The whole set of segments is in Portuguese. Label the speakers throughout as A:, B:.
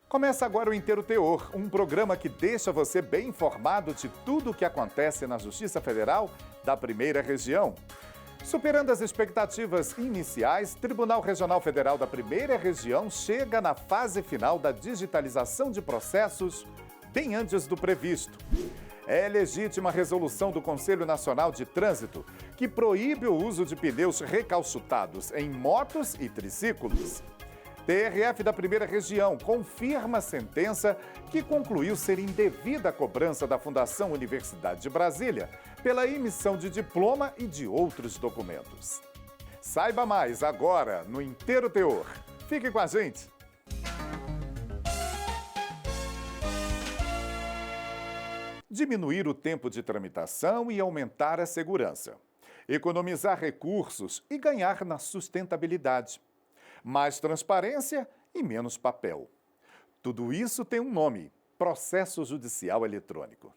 A: Começa agora o Inteiro Teor, um programa que deixa você bem informado de tudo o que acontece na Justiça Federal da Primeira Região. Superando as expectativas iniciais, Tribunal Regional Federal da Primeira Região chega na fase final da digitalização de processos bem antes do previsto. É legítima a resolução do Conselho Nacional de Trânsito, que proíbe o uso de pneus recalchutados em motos e triciclos. TRF da Primeira Região confirma a sentença que concluiu ser indevida a cobrança da Fundação Universidade de Brasília pela emissão de diploma e de outros documentos. Saiba mais agora no Inteiro Teor. Fique com a gente! Diminuir o tempo de tramitação e aumentar a segurança. Economizar recursos e ganhar na sustentabilidade. Mais transparência e menos papel. Tudo isso tem um nome: processo judicial eletrônico.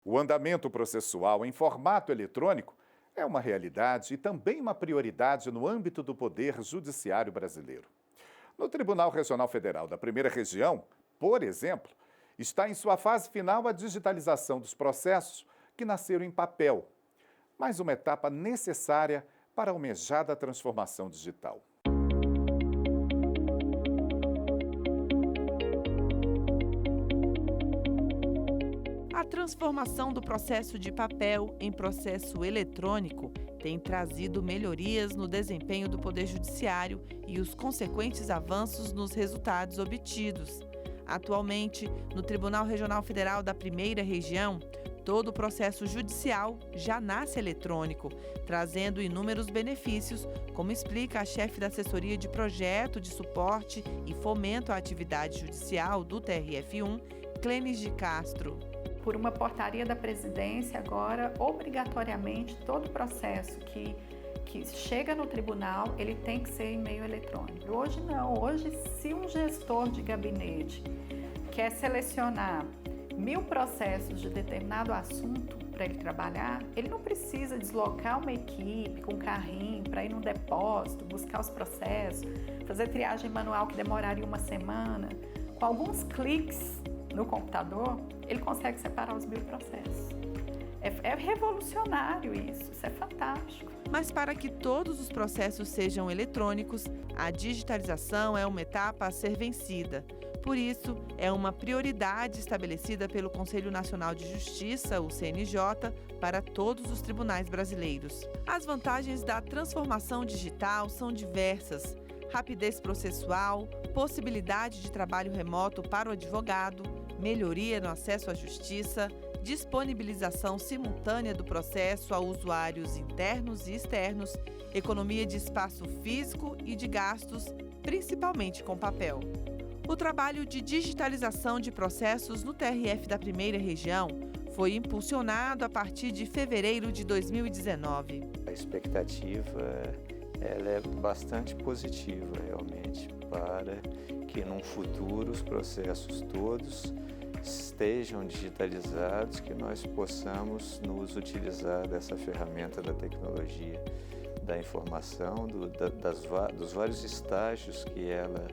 A: O andamento processual em formato eletrônico é uma realidade e também uma prioridade no âmbito do Poder Judiciário brasileiro. No Tribunal Regional Federal da Primeira Região, por exemplo, está em sua fase final a digitalização dos processos que nasceram em papel, mais uma etapa necessária para a almejada transformação digital.
B: A transformação do processo de papel em processo eletrônico tem trazido melhorias no desempenho do Poder Judiciário e os consequentes avanços nos resultados obtidos. Atualmente, no Tribunal Regional Federal da Primeira Região, todo o processo judicial já nasce eletrônico, trazendo inúmeros benefícios, como explica a chefe da Assessoria de Projeto de Suporte e Fomento à Atividade Judicial do TRF1, Clênis de Castro.
C: Por uma portaria da presidência, agora, obrigatoriamente, todo processo que chega no tribunal, ele tem que ser em meio eletrônico. Hoje não, hoje se um gestor de gabinete quer selecionar 1000 processos de determinado assunto para ele trabalhar, ele não precisa deslocar uma equipe com carrinho para ir no depósito, buscar os processos, fazer triagem manual que demoraria uma semana. Com alguns cliques no computador, ele consegue separar os 1000 processos. É revolucionário isso é fantástico.
B: Mas para que todos os processos sejam eletrônicos, a digitalização é uma etapa a ser vencida. Por isso, é uma prioridade estabelecida pelo Conselho Nacional de Justiça, o CNJ, para todos os tribunais brasileiros. As vantagens da transformação digital são diversas: rapidez processual, possibilidade de trabalho remoto para o advogado, melhoria no acesso à justiça, disponibilização simultânea do processo a usuários internos e externos, economia de espaço físico e de gastos, principalmente com papel. O trabalho de digitalização de processos no TRF da Primeira Região foi impulsionado a partir de fevereiro de 2019.
D: A expectativa ela é bastante positiva, realmente, para que num futuro os processos todos estejam digitalizados, que nós possamos nos utilizar dessa ferramenta da tecnologia, da informação, dos vários estágios que ela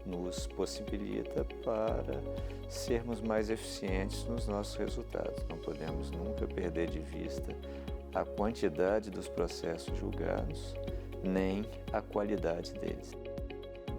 D: nos possibilita para sermos mais eficientes nos nossos resultados. Não podemos nunca perder de vista a quantidade dos processos julgados, nem a qualidade deles.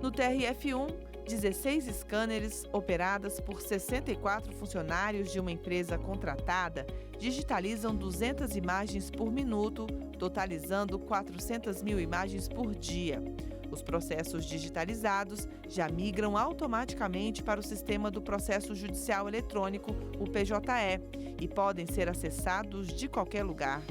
B: No TRF1, 16 scanners operadas por 64 funcionários de uma empresa contratada digitalizam 200 imagens por minuto, totalizando 400 mil imagens por dia. Os processos digitalizados já migram automaticamente para o Sistema do Processo Judicial Eletrônico, o PJE, e podem ser acessados de qualquer lugar.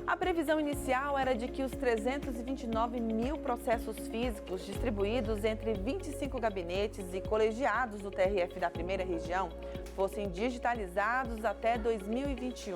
B: A previsão inicial era de que os 329 mil processos físicos distribuídos entre 25 gabinetes e colegiados do TRF da Primeira Região fossem digitalizados até 2021.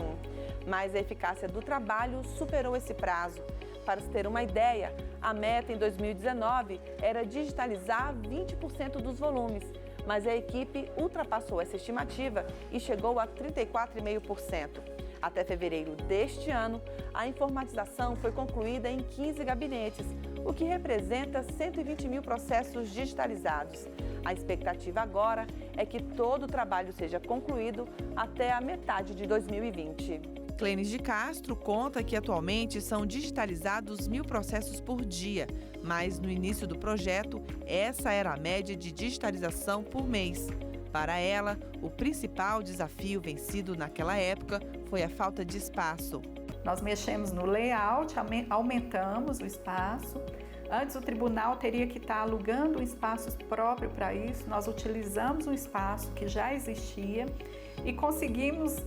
B: Mas a eficácia do trabalho superou esse prazo. Para se ter uma ideia, a meta em 2019 era digitalizar 20% dos volumes, mas a equipe ultrapassou essa estimativa e chegou a 34,5%. Até fevereiro deste ano, a informatização foi concluída em 15 gabinetes, o que representa 120 mil processos digitalizados. A expectativa agora é que todo o trabalho seja concluído até a metade de 2020. Clênis de Castro conta que atualmente são digitalizados 1.000 processos por dia, mas no início do projeto, essa era a média de digitalização por mês. Para ela, o principal desafio vencido naquela época foi a falta de espaço.
C: Nós mexemos no layout, aumentamos o espaço. Antes o tribunal teria que estar alugando um espaço próprio para isso. Nós utilizamos um espaço que já existia e conseguimos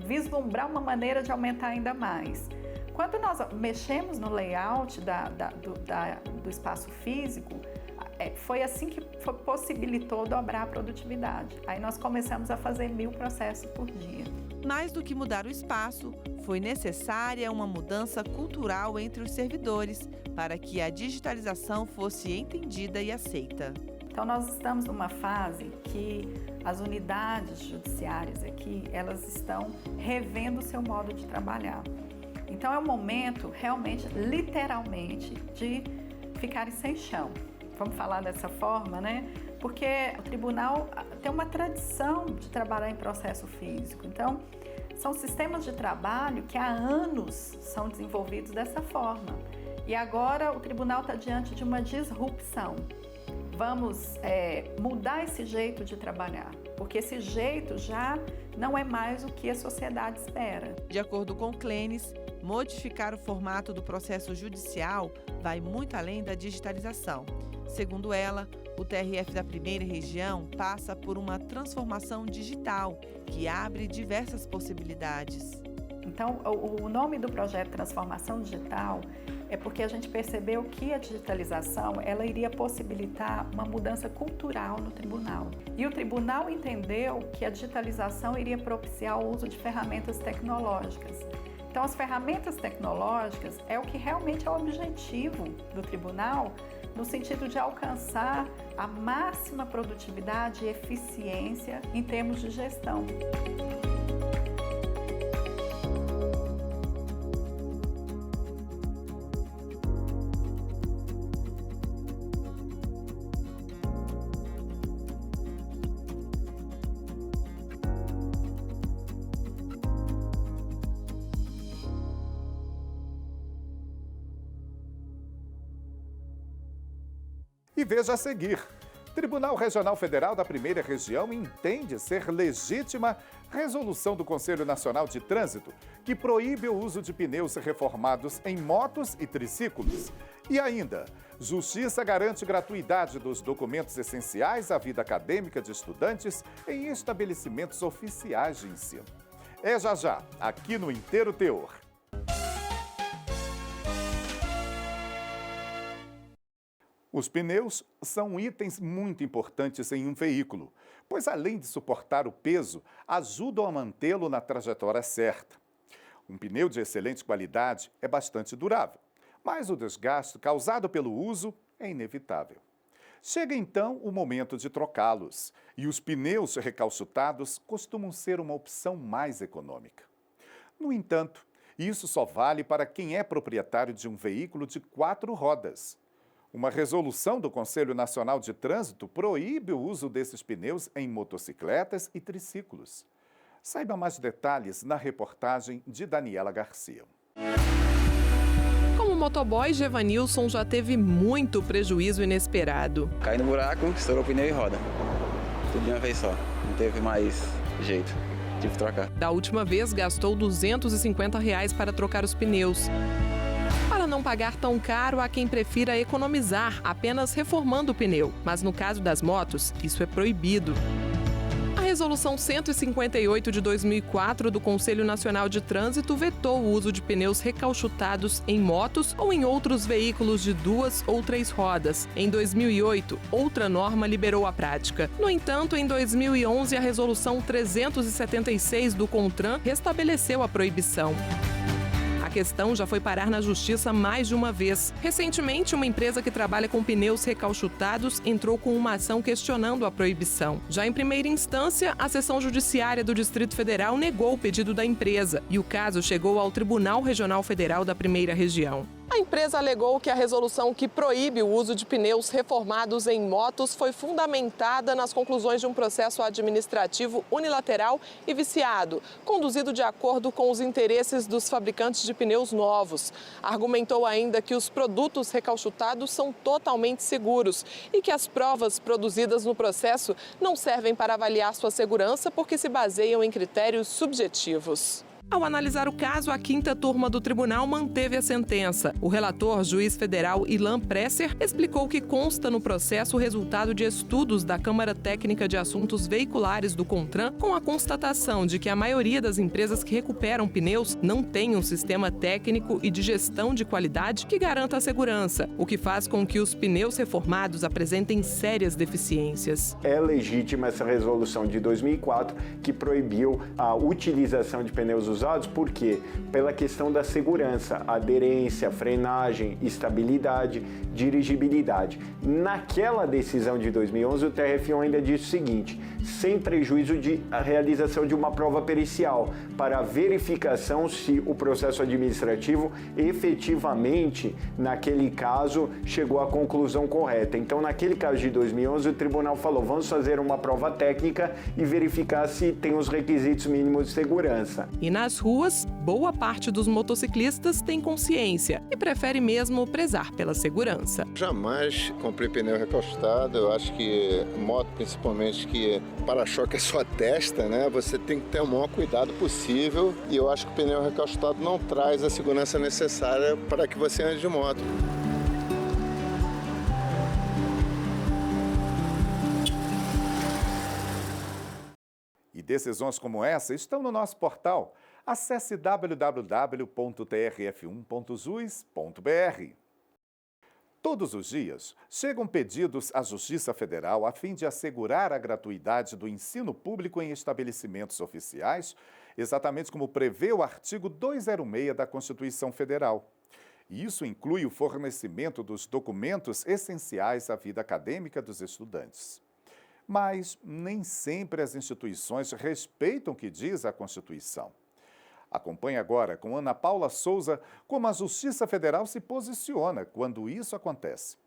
C: vislumbrar uma maneira de aumentar ainda mais. Quando nós mexemos no layout do espaço físico, foi assim que possibilitou dobrar a produtividade. Aí nós começamos a fazer 1.000 processos por dia.
B: Mais do que mudar o espaço, foi necessária uma mudança cultural entre os servidores para que a digitalização fosse entendida e aceita.
C: Então nós estamos numa fase que as unidades judiciárias aqui, elas estão revendo o seu modo de trabalhar. Então é um momento realmente, literalmente, de ficarem sem chão. Vamos falar dessa forma, né? Porque o tribunal tem uma tradição de trabalhar em processo físico. Então, são sistemas de trabalho que há anos são desenvolvidos dessa forma. E agora o tribunal está diante de uma disrupção. Vamos mudar esse jeito de trabalhar, porque esse jeito já não é mais o que a sociedade espera.
B: De acordo com o Clênis, modificar o formato do processo judicial vai muito além da digitalização. Segundo ela, o TRF da Primeira Região passa por uma transformação digital que abre diversas possibilidades.
C: Então, o nome do projeto Transformação Digital é porque a gente percebeu que a digitalização ela iria possibilitar uma mudança cultural no tribunal. E o tribunal entendeu que a digitalização iria propiciar o uso de ferramentas tecnológicas. Então, as ferramentas tecnológicas é o que realmente é o objetivo do tribunal, no sentido de alcançar a máxima produtividade e eficiência em termos de gestão.
A: E veja a seguir. Tribunal Regional Federal da Primeira Região entende ser legítima resolução do Conselho Nacional de Trânsito que proíbe o uso de pneus reformados em motos e triciclos. E ainda, Justiça garante gratuidade dos documentos essenciais à vida acadêmica de estudantes em estabelecimentos oficiais de ensino. É já, aqui no Inteiro Teor. Os pneus são itens muito importantes em um veículo, pois além de suportar o peso, ajudam a mantê-lo na trajetória certa. Um pneu de excelente qualidade é bastante durável, mas o desgaste causado pelo uso é inevitável. Chega então o momento de trocá-los, e os pneus recalchutados costumam ser uma opção mais econômica. No entanto, isso só vale para quem é proprietário de um veículo de 4 rodas. Uma resolução do Conselho Nacional de Trânsito proíbe o uso desses pneus em motocicletas e triciclos. Saiba mais detalhes na reportagem de Daniela Garcia.
E: Como motoboy, Gevanilson já teve muito prejuízo inesperado.
F: Caí no buraco, estourou o pneu e roda. Tudo de uma vez só, não teve mais jeito, tive que trocar.
E: Da última vez, gastou R$ 250 para trocar os pneus. Para não pagar tão caro, há quem prefira economizar, apenas reformando o pneu. Mas no caso das motos, isso é proibido. A Resolução 158 de 2004 do Conselho Nacional de Trânsito vetou o uso de pneus recalchutados em motos ou em outros veículos de 2 ou 3 rodas. Em 2008, outra norma liberou a prática. No entanto, em 2011, a Resolução 376 do CONTRAN restabeleceu a proibição. A A questão já foi parar na justiça mais de uma vez. Recentemente, uma empresa que trabalha com pneus recalchutados entrou com uma ação questionando a proibição. Já em primeira instância, a seção judiciária do Distrito Federal negou o pedido da empresa e o caso chegou ao Tribunal Regional Federal da Primeira Região. A empresa alegou que a resolução que proíbe o uso de pneus reformados em motos foi fundamentada nas conclusões de um processo administrativo unilateral e viciado, conduzido de acordo com os interesses dos fabricantes de pneus novos. Argumentou ainda que os produtos recalchutados são totalmente seguros e que as provas produzidas no processo não servem para avaliar sua segurança porque se baseiam em critérios subjetivos. Ao analisar o caso, a quinta turma do tribunal manteve a sentença. O relator, juiz federal Ilan Presser, explicou que consta no processo o resultado de estudos da Câmara Técnica de Assuntos Veiculares do CONTRAN, com a constatação de que a maioria das empresas que recuperam pneus não tem um sistema técnico e de gestão de qualidade que garanta a segurança, o que faz com que os pneus reformados apresentem sérias deficiências.
G: É legítima essa resolução de 2004 que proibiu a utilização de pneus usados, por quê? Pela questão da segurança, aderência, frenagem, estabilidade, dirigibilidade. Naquela decisão de 2011, o TRF1 ainda disse o seguinte: sem prejuízo de a realização de uma prova pericial, para verificação se o processo administrativo efetivamente, naquele caso, chegou à conclusão correta. Então, naquele caso de 2011, o tribunal falou: vamos fazer uma prova técnica e verificar se tem os requisitos mínimos de segurança.
E: E nas ruas, boa parte dos motociclistas tem consciência e prefere mesmo prezar pela segurança.
H: Jamais comprei pneu recalchutado. Eu acho que moto, principalmente, que para-choque é sua testa, né? Você tem que ter o maior cuidado possível, e eu acho que o pneu recalchutado não traz a segurança necessária para que você ande de moto.
A: E decisões como essa estão no nosso portal. Acesse www.trf1.jus.br. Todos os dias, chegam pedidos à Justiça Federal a fim de assegurar a gratuidade do ensino público em estabelecimentos oficiais, exatamente como prevê o artigo 206 da Constituição Federal. E isso inclui o fornecimento dos documentos essenciais à vida acadêmica dos estudantes. Mas nem sempre as instituições respeitam o que diz a Constituição. Acompanhe agora com Ana Paula Souza como a Justiça Federal se posiciona quando isso acontece.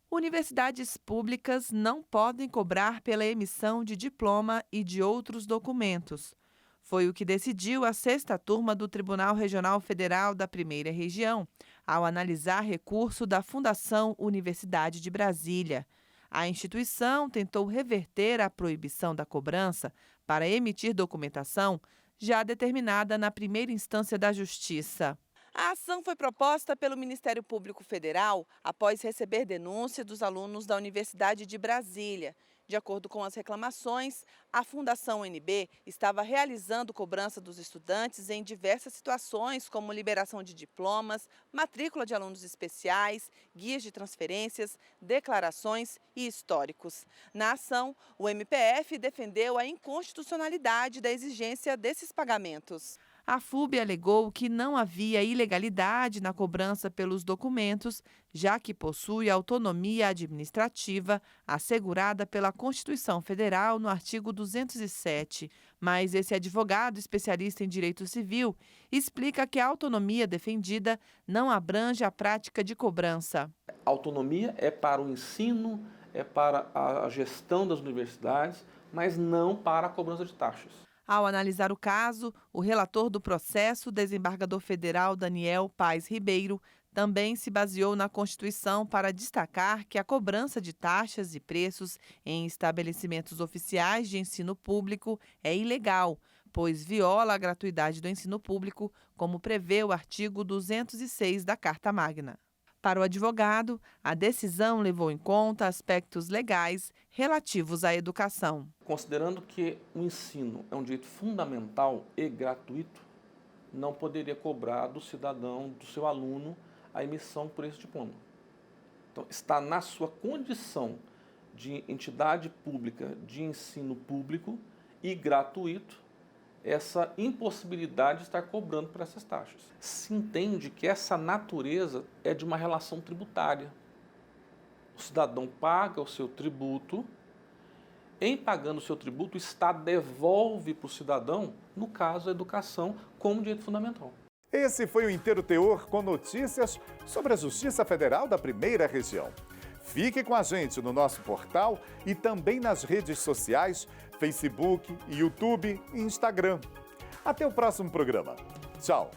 B: Universidades públicas não podem cobrar pela emissão de diploma e de outros documentos. Foi o que decidiu a sexta turma do Tribunal Regional Federal da Primeira Região, ao analisar recurso da Fundação Universidade de Brasília. A instituição tentou reverter a proibição da cobrança para emitir documentação já determinada na primeira instância da Justiça. A ação foi proposta pelo Ministério Público Federal após receber denúncia dos alunos da Universidade de Brasília. De acordo com as reclamações, a Fundação UNB estava realizando cobrança dos estudantes em diversas situações, como liberação de diplomas, matrícula de alunos especiais, guias de transferências, declarações e históricos. Na ação, o MPF defendeu a inconstitucionalidade da exigência desses pagamentos. A FUB alegou que não havia ilegalidade na cobrança pelos documentos, já que possui autonomia administrativa assegurada pela Constituição Federal no artigo 207. Mas esse advogado especialista em direito civil explica que a autonomia defendida não abrange a prática de cobrança.
I: A autonomia é para o ensino, é para a gestão das universidades, mas não para a cobrança de taxas.
B: Ao analisar o caso, o relator do processo, desembargador federal Daniel Paes Ribeiro, também se baseou na Constituição para destacar que a cobrança de taxas e preços em estabelecimentos oficiais de ensino público é ilegal, pois viola a gratuidade do ensino público, como prevê o artigo 206 da Carta Magna. Para o advogado, a decisão levou em conta aspectos legais relativos à educação.
I: Considerando que o ensino é um direito fundamental e gratuito, não poderia cobrar do cidadão, do seu aluno, a emissão por esse diploma. Então, está na sua condição de entidade pública de ensino público e gratuito essa impossibilidade de estar cobrando por essas taxas. Se entende que essa natureza é de uma relação tributária. O cidadão paga o seu tributo, em pagando o seu tributo, o Estado devolve para o cidadão, no caso a educação, como direito fundamental.
A: Esse foi o Inteiro Teor com notícias sobre a Justiça Federal da Primeira Região. Fique com a gente no nosso portal e também nas redes sociais, Facebook, YouTube e Instagram. Até o próximo programa. Tchau!